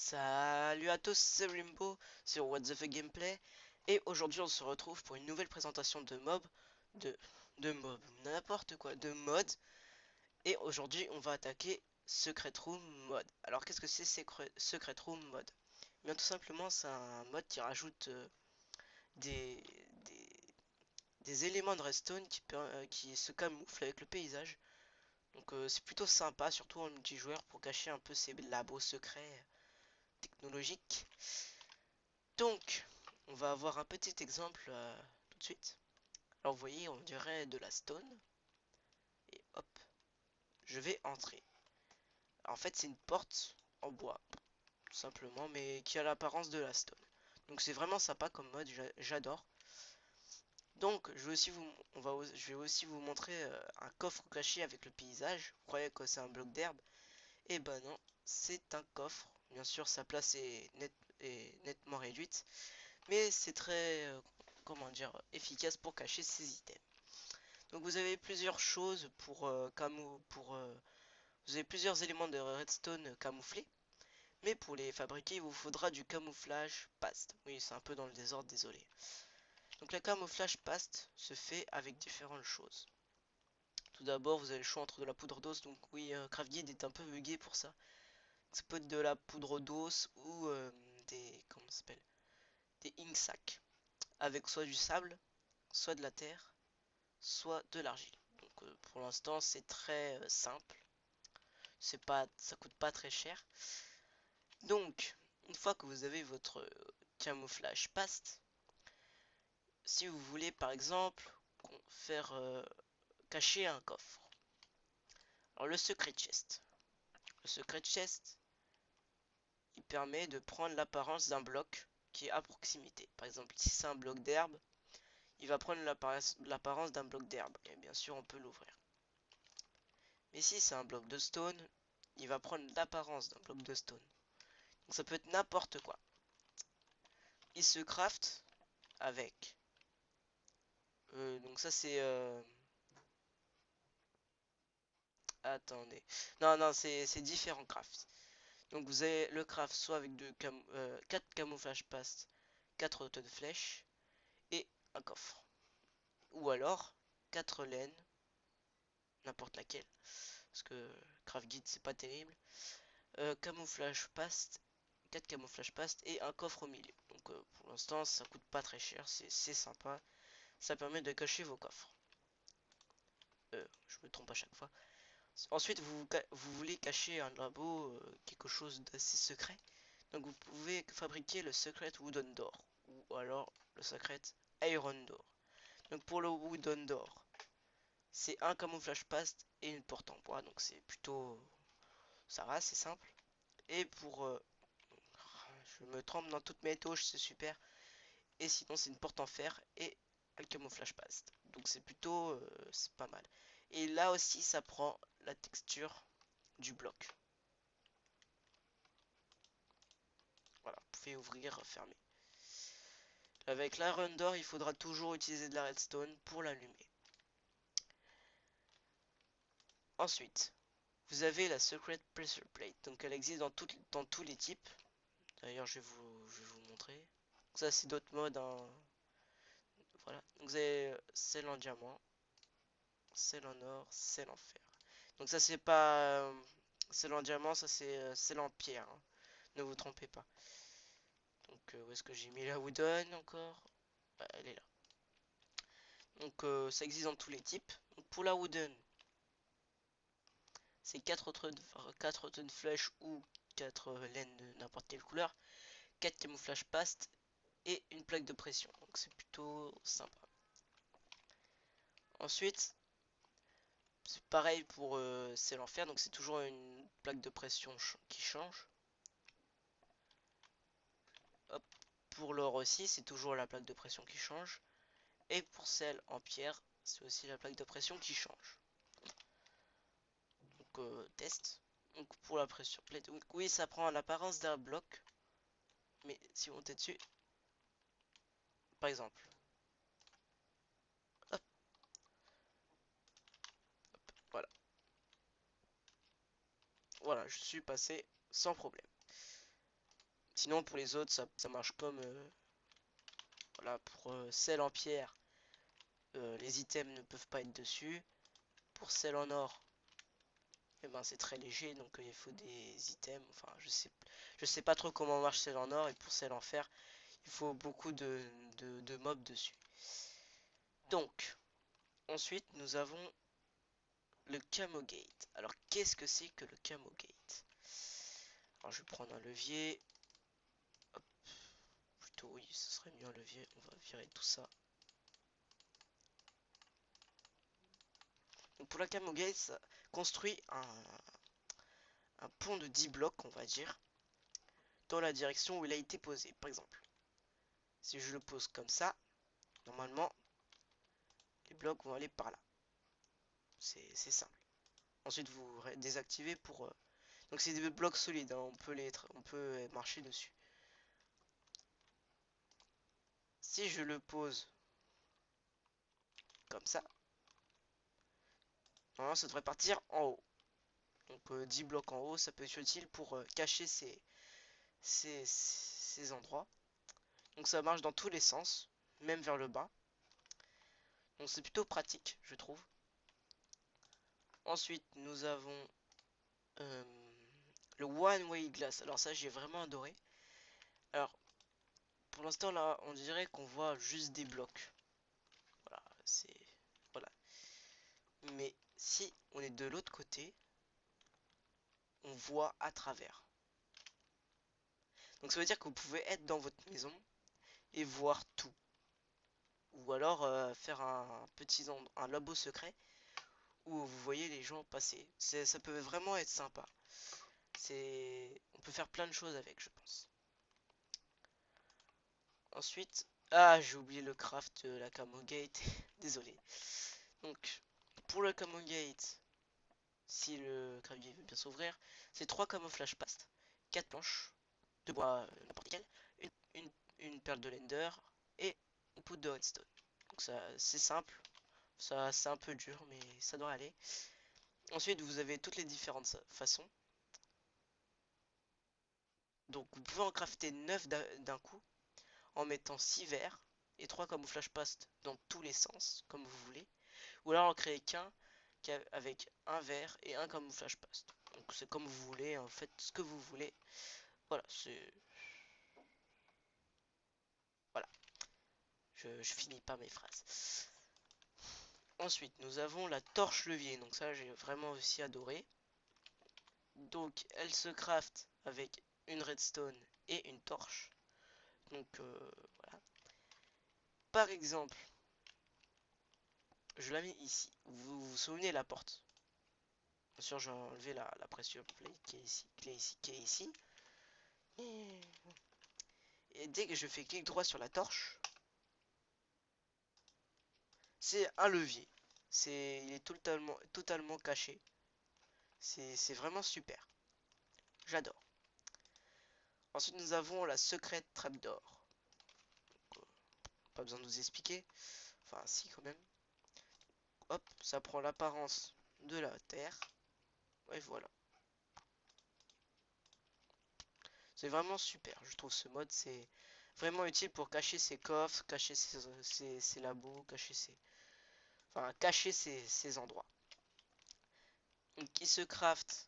Salut à tous, c'est Rimbo sur What the Fuck Gameplay et aujourd'hui on se retrouve pour une nouvelle présentation de de, n'importe quoi, de mod. Et aujourd'hui on va attaquer Secret Room Mod. Alors qu'est-ce que c'est Secret Room Mod? Eh bien tout simplement c'est un mod qui rajoute des, des, des éléments de redstone qui se camouflent avec le paysage. Donc c'est plutôt sympa, surtout en multijoueur pour cacher un peu ces labos secrets technologiques. Donc, on va avoir un petit exemple tout de suite. Alors, vous voyez, on dirait de la stone. Et hop, je vais entrer. En fait, c'est une porte en bois, tout simplement, mais qui a l'apparence de la stone. Donc, c'est vraiment sympa comme mode, j'adore. Donc, je vais aussi vous montrer un coffre caché avec le paysage. Vous croyez que c'est un bloc d'herbe? Eh ben non, c'est un coffre. Bien sûr, sa place est nettement réduite. Mais c'est très, comment dire, efficace pour cacher ses items. Donc vous avez plusieurs choses vous avez plusieurs éléments de redstone camouflés, mais pour les fabriquer, il vous faudra du camouflage paste. Oui, c'est un peu dans le désordre, désolé. Donc le camouflage paste se fait avec différentes choses. Tout d'abord, vous avez le choix entre de la poudre d'os, donc oui, CraftGuide est un peu bugué pour ça. Ça peut être de la poudre d'os ou comment ça s'appelle, des ink sacs, avec soit du sable, soit de la terre, soit de l'argile. Donc pour l'instant c'est très simple, ça coûte pas très cher. Donc une fois que vous avez votre camouflage paste, si vous voulez par exemple faire cacher un coffre. Alors le secret chest, il permet de prendre l'apparence d'un bloc qui est à proximité. Par exemple, si c'est un bloc d'herbe, il va prendre l'apparence d'un bloc d'herbe et bien sûr on peut l'ouvrir. Mais si c'est un bloc de stone, il va prendre l'apparence d'un bloc de stone. Donc ça peut être n'importe quoi. Il se craft avec. Donc ça c'est. Attendez. Non, non, c'est différents crafts. Donc vous avez le craft soit avec 4 camouflages paste, 4 autos de flèches et un coffre. Ou alors 4 laines, n'importe laquelle. Parce que craft guide c'est pas terrible. Camouflage paste, 4 camouflages paste et un coffre au milieu. Donc pour l'instant ça coûte pas très cher, c'est sympa. Ça permet de cacher vos coffres. Je me trompe à chaque fois. Ensuite, vous voulez cacher un labo, quelque chose d'assez secret. Donc vous pouvez fabriquer le Secret Wooden Door. Ou alors le Secret Iron Door. Donc pour le Wooden Door, c'est un camouflage paste et une porte en bois. Donc c'est plutôt. Ça va, c'est simple. Et pour. Je me trompe dans toutes mes touches, c'est super. Et sinon, c'est une porte en fer et le camouflage paste. Donc c'est plutôt. C'est pas mal. Et là aussi, ça prend la texture du bloc. Voilà, vous pouvez ouvrir, fermer. Avec l'Iron Door, il faudra toujours utiliser de la redstone pour l'allumer. Ensuite, vous avez la Secret Pressure Plate. Donc elle existe dans tous les types. D'ailleurs, je vais vous montrer. Donc ça, c'est d'autres modes, hein. Voilà. Donc vous avez celle en diamant, celle en or, celle en fer. Donc ça, c'est pas celle en diamant, ça c'est celle en pierre, hein. Ne vous trompez pas. Donc où est-ce que j'ai mis la wooden encore? Bah, elle est là. Donc ça existe dans tous les types. Donc, pour la wooden, c'est 4 autres de flèches ou 4 laines de n'importe quelle couleur, 4 camouflages paste et une plaque de pression. Donc c'est plutôt sympa. Ensuite, c'est pareil pour c'est l'enfer, donc c'est toujours une plaque de pression qui change. Hop. Pour l'or aussi, c'est toujours la plaque de pression qui change. Et pour celle en pierre, c'est aussi la plaque de pression qui change. Donc test. Donc pour la pression plate, donc, oui, ça prend l'apparence d'un bloc. Mais si vous montez dessus, par exemple, hop, voilà. Voilà, je suis passé sans problème. Sinon pour les autres ça marche comme voilà, pour celle en pierre, les items ne peuvent pas être dessus. Pour celle en or, eh ben, c'est très léger, donc il faut des items. Enfin, je sais pas trop comment marche celle en or, et pour celle en fer, il faut beaucoup de mobs dessus. Donc, ensuite, nous avons le Camo Gate. Alors, qu'est-ce que c'est que le Camo Gate? Alors, je vais prendre un levier. Hop. Plutôt, oui, ce serait mieux un levier. On va virer tout ça. Donc, pour la Camo Gate, ça construit un pont de 10 blocs, on va dire, dans la direction où il a été posé. Par exemple, si je le pose comme ça, normalement, les blocs vont aller par là. C'est simple. Ensuite, vous désactivez pour... Donc c'est des blocs solides, hein, on peut marcher dessus. Si je le pose comme ça, normalement ça devrait partir en haut. Donc 10 blocs en haut, ça peut être utile pour cacher ces endroits. Donc ça marche dans tous les sens, même vers le bas. Donc c'est plutôt pratique, je trouve. Ensuite, nous avons euh, le One Way Glass. Alors ça, j'ai vraiment adoré. Alors, pour l'instant, là, on dirait qu'on voit juste des blocs. Voilà, c'est... Voilà. Mais si on est de l'autre côté, on voit à travers. Donc ça veut dire que vous pouvez être dans votre maison et voir tout. Ou alors faire un labo secret où vous voyez les gens passer. Ça peut vraiment être sympa. On peut faire plein de choses avec, je pense. Ensuite, ah, j'ai oublié le craft de la Camo Gate. Désolé. Donc, pour le Camo Gate, si le clavier veut bien s'ouvrir, c'est 3 camouflages pastes, 4 planches, 2 bois n'importe lesquels, une, une, une perle de Lender et une poudre de redstone. Donc ça, c'est simple. Ça, c'est un peu dur, mais ça doit aller. Ensuite, vous avez toutes les différentes façons. Donc, vous pouvez en crafter 9 d'un coup en mettant 6 verres et 3 camouflages pastes dans tous les sens, comme vous voulez. Ou alors en créer qu'un avec un verre et un camouflage paste. Donc, c'est comme vous voulez, en fait, ce que vous voulez. Voilà, c'est... Voilà, je finis pas mes phrases. Ensuite, nous avons la torche levier. Donc ça, j'ai vraiment aussi adoré. Donc, elle se craft avec une redstone et une torche. Donc, voilà. Par exemple, je la mets ici. Vous vous souvenez la porte. Bien sûr, je vais enlever la pressure plate qui est ici. Et dès que je fais clic droit sur la torche, c'est un levier. Il est totalement caché. C'est vraiment super. J'adore. Ensuite, nous avons la secrète trapdoor. Pas besoin de vous expliquer. Enfin, si, quand même. Hop, ça prend l'apparence de la terre. Et voilà. C'est vraiment super. Je trouve ce mode, c'est vraiment utile pour cacher ses coffres, cacher ses labos, enfin, cacher ses endroits. Donc, qui se craft,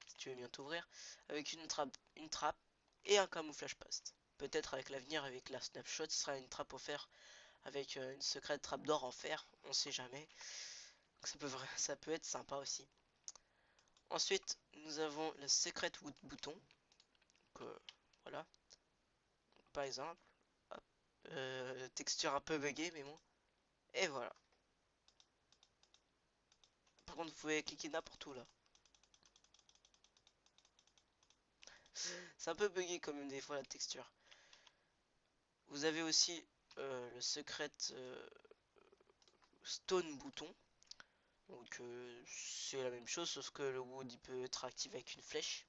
si tu veux bien t'ouvrir, avec une trappe et un camouflage paste. Peut-être avec l'avenir, avec la snapshot, ce sera une trappe offerte avec une secrète trappe d'or en fer, on sait jamais. Donc ça peut être sympa aussi. Ensuite, nous avons le secret wood bouton. Donc, voilà, par exemple. Hop. Texture un peu buggée, mais bon. Et voilà. Par contre, vous pouvez cliquer n'importe où là. C'est un peu buggé comme des fois la texture. Vous avez aussi le secret stone bouton. Donc c'est la même chose, sauf que le wood il peut être activé avec une flèche.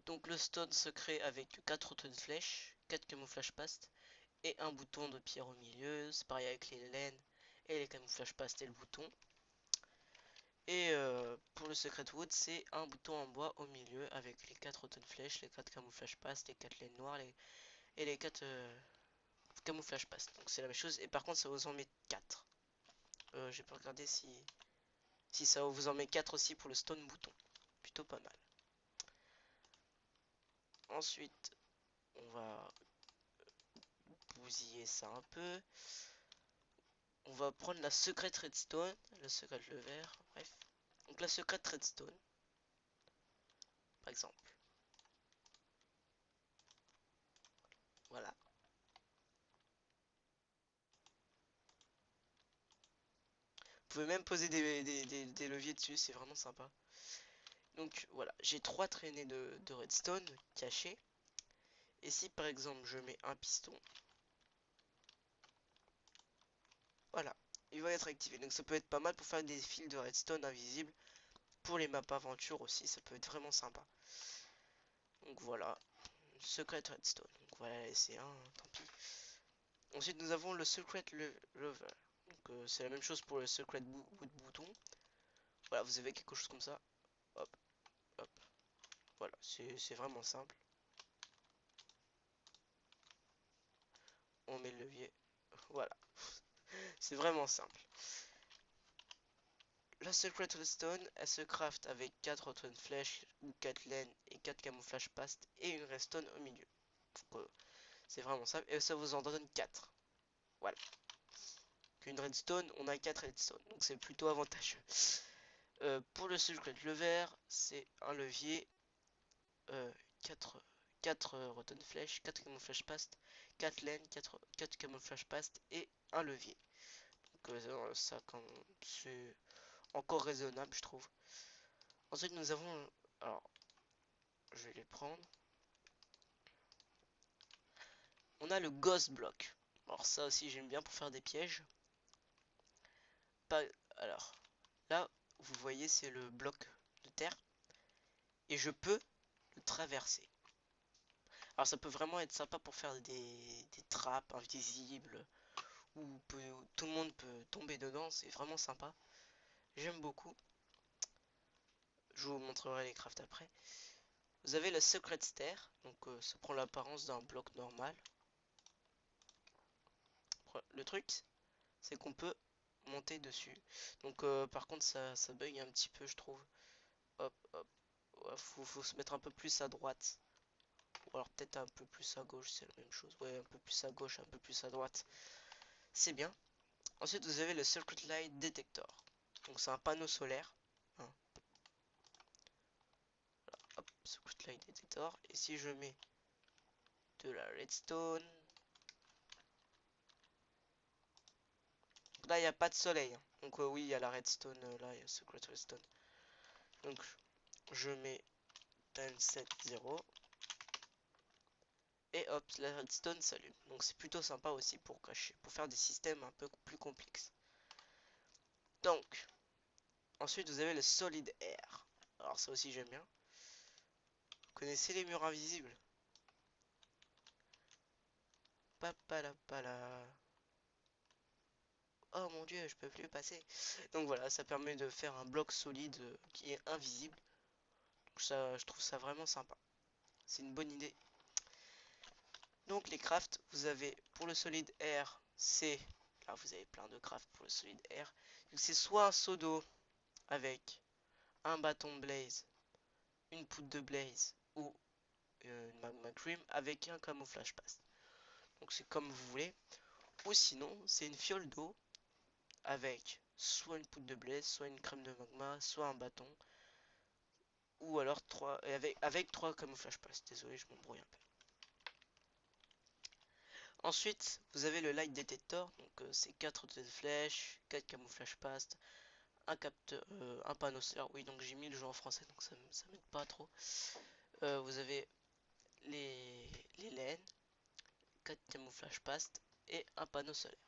Donc le stone se crée avec 4 autres flèches, 4 camouflages pastes et un bouton de pierre au milieu. C'est pareil avec les laines et les camouflages pastes et le bouton. Et pour le Secret Wood, c'est un bouton en bois au milieu avec les 4 automne flèches, les 4 camouflage paste, les 4 laines noires et les 4 camouflage paste. Donc c'est la même chose. Et par contre, ça vous en met 4. J'ai pas regardé si ça vous en met 4 aussi pour le stone bouton. Plutôt pas mal. Ensuite, on va bousiller ça un peu. On va prendre la secret redstone, le secret le vert, bref. Donc la secret redstone, par exemple. Voilà. Vous pouvez même poser des leviers dessus, c'est vraiment sympa. Donc voilà, j'ai 3 traînées de redstone cachées. Et si par exemple je mets un piston, voilà, il va être activé. Donc ça peut être pas mal pour faire des fils de redstone invisibles. Pour les maps aventure aussi, ça peut être vraiment sympa. Donc voilà, secret redstone. Donc voilà, c'est un, tant pis. Ensuite nous avons le secret lever. Donc c'est la même chose pour le secret wood bouton. Voilà, vous avez quelque chose comme ça. Hop, hop. Voilà, c'est vraiment simple. On met le levier. Voilà, c'est vraiment simple. La Secret Redstone, elle se craft avec 4 redstone flèches ou 4 laines et 4 camouflage paste et une redstone au milieu. C'est vraiment simple et ça vous en donne 4. Voilà. Qu'une redstone, on a 4 redstone, donc c'est plutôt avantageux. Pour le Secret Lever, c'est un levier 4, 4 redstone flèches, 4 camouflage paste, 4 laines, 4 camouflage paste et un levier. Donc ça, c'est encore raisonnable, je trouve. Ensuite, nous avons, alors, je vais les prendre. On a le Ghost Block. Alors ça aussi j'aime bien pour faire des pièges. Pas, alors, là, vous voyez, c'est le bloc de terre. Et je peux le traverser. Alors ça peut vraiment être sympa pour faire des trappes invisibles. Où tout le monde peut tomber dedans. C'est vraiment sympa. J'aime beaucoup. Je vous montrerai les crafts après. Vous avez le Secret Stair. Donc ça prend l'apparence d'un bloc normal. Le truc, c'est qu'on peut monter dessus. Donc par contre ça bug un petit peu, je trouve. Hop hop, ouais, faut se mettre un peu plus à droite, ou alors peut-être un peu plus à gauche, c'est la même chose. Ouais, un peu plus à gauche, un peu plus à droite, c'est bien. Ensuite vous avez le Circuit Light Detector. Donc c'est un panneau solaire, hein. Hop, Circuit Light Detector. Et si je mets de la redstone, là il n'y a pas de soleil, hein. Donc oui, il y a la redstone, là il y a Secret Redstone. Donc je mets 1070 et hop, la redstone s'allume. Donc c'est plutôt sympa aussi pour cacher, pour faire des systèmes un peu plus complexes. Donc ensuite vous avez le Solid Air. Alors ça aussi j'aime bien. Vous connaissez les murs invisibles? Papalapala. Oh mon dieu, je peux plus passer. Donc voilà, ça permet de faire un bloc solide qui est invisible. Donc ça, je trouve ça vraiment sympa. C'est une bonne idée. Donc les crafts, vous avez pour le Solid Air, c'est... Là vous avez plein de crafts pour le Solid Air. C'est soit un seau d'eau avec un bâton blaze, une poudre de blaze ou une magma cream avec un camouflage paste. Donc c'est comme vous voulez. Ou sinon, c'est une fiole d'eau avec soit une poudre de blaze, soit une crème de magma, soit un bâton. Ou alors avec 3 camouflage paste. Désolé, je m'embrouille un peu. Ensuite, vous avez le light detector. Donc c'est 4 flèches, 4 camouflage paste, un capteur, un panneau solaire. Oui, donc j'ai mis le jeu en français, donc ça m'aide pas trop. Vous avez les laines, 4 camouflage paste et un panneau solaire.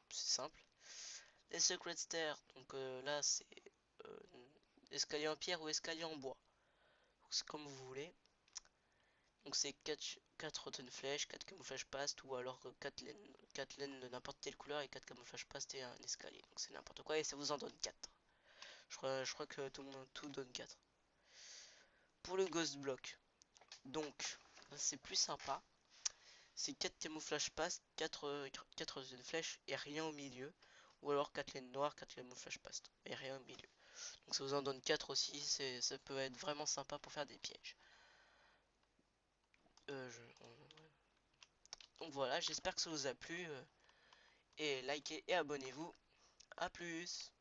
C'est simple. Les secret stairs, donc là c'est euh, escalier en pierre ou escalier en bois. C'est comme vous voulez. Donc c'est 4 rotten flèches, 4 camouflage paste ou alors 4 laines de n'importe quelle couleur et 4 camouflage paste et un escalier. Donc c'est n'importe quoi et ça vous en donne 4. Je crois que tout le monde tout donne 4. Pour le Ghost Block, donc c'est plus sympa. C'est 4 camouflage paste, 4 flèches et rien au milieu. Ou alors 4 laines noires, 4 camouflage paste et rien au milieu. Donc ça vous en donne 4 aussi, ça peut être vraiment sympa pour faire des pièges. Donc voilà, j'espère que ça vous a plu. Et likez et abonnez-vous. A plus.